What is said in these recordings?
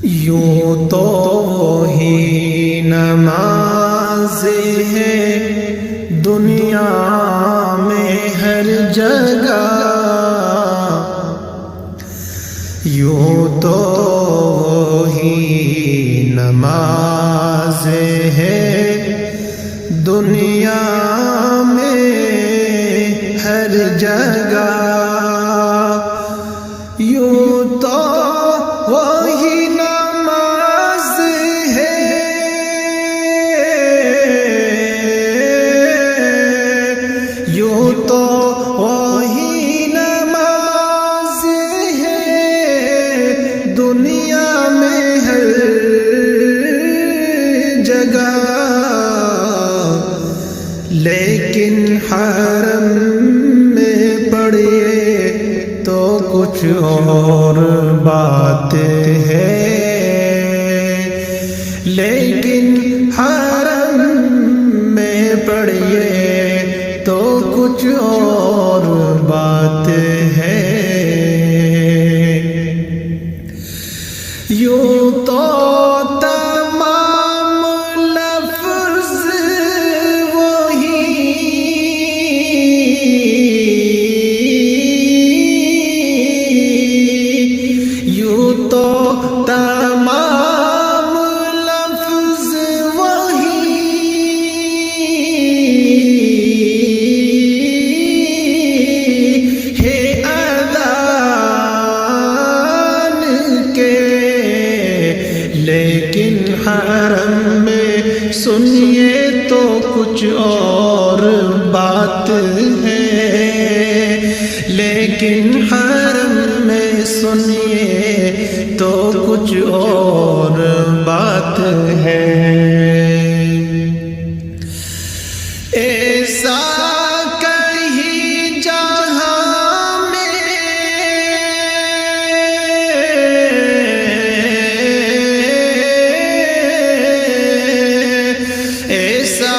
یوں تو وہی نماز ہے دنیا میں ہر جگہ، یوں تو وہی نماز ہے دنیا میں ہر جگہ، یوں تو وہی نماز ہے یوں تو وہی نماز ہے دنیا میں ہر جگہ، لیکن حرم میں پڑھیے تو کچھ اور بات ہے، لیکن حرم میں پڑھیے تو کچھ اور بات ہے، یوں تو تمام لفظ وہی، یوں تو تمام لفظ وہی ہے اذان کے، لیکن حرم میں سنیے تو کچھ اور بات ہے، لیکن حرم میں سنیے تو کچھ اور بات ہے، ایسا کہیں جہاں میں ایسا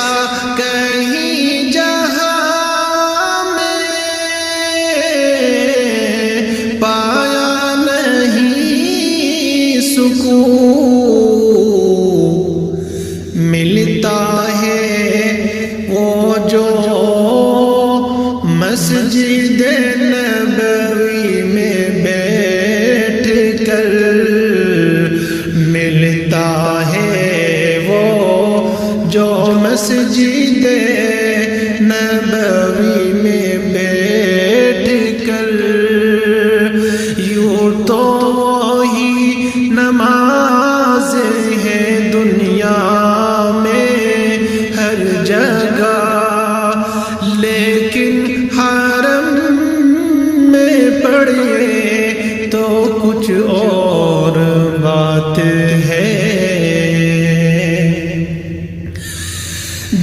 کہیں جہاں میں پایا نہیں سکون، ملتا ہے وہ جو مسجد نبوی میں بیٹھ کر، ملتا ہے وہ جو مسجد نبوی میں بیٹھ کر، یوں تو وہی نماز ہے دنیا میں ہر جگہ، لیکن حرم میں پڑھیے تو کچھ اور بات ہے،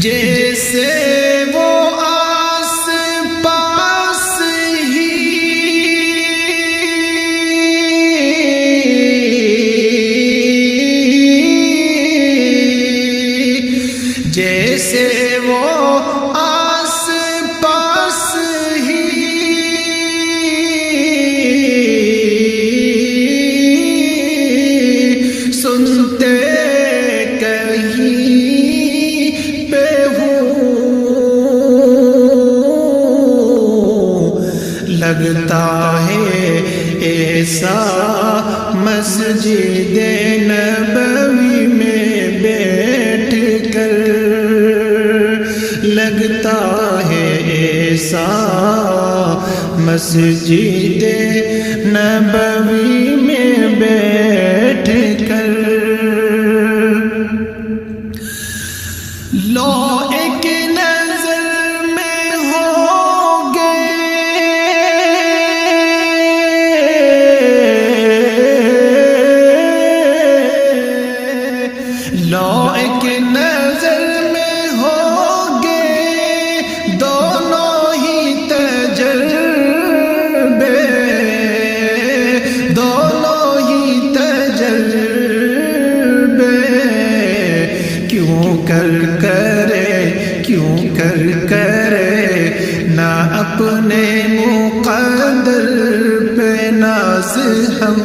جیسے وہ آس پاس ہی جیسے وہ آس پاس ہی سنتے کہیں پہ لگتا ہے ایسا مسجد نبوی میں بیٹھ کر، لگتا ہے ایسا مسجد نبوی میں بیٹھ کر، لو ایک نظر میں ہو گئے لو ایک نظر میں ہو گئے دونوں ہی تجربے، دونوں ہی تجربے، کیوں کرے نہ اپنے مقدر پہ ناز ہم،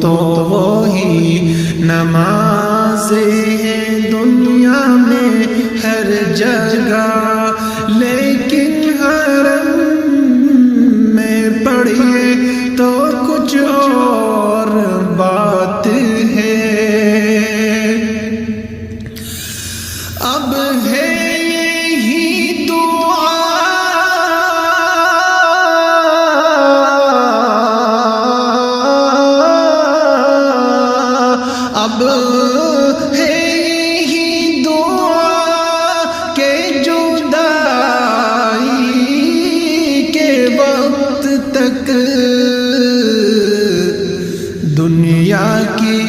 تو وہی نمازیں ہیں دنیا میں ہر جگہ، لیکن حرم میں پڑھیے تو کچھ اور بات ہے۔ اب ہے یہی دعا اب ہے یہی دعا کہ جدائی کے وقت تک دنیا کی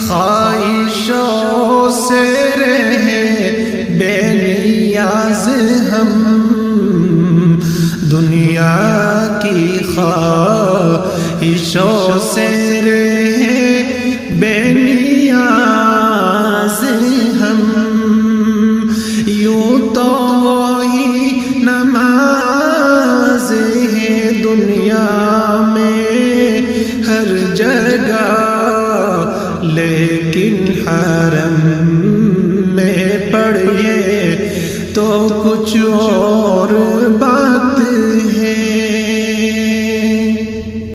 خواہشوں سے رہے بے نیاز ہم، دنیا کی خواہشوں سے رہے بے نیاز ہم، یوں تو وہی نماز ہے دنیا میں ہر جگہ، لیکن حرم میں پڑھیے تو کچھ اور بات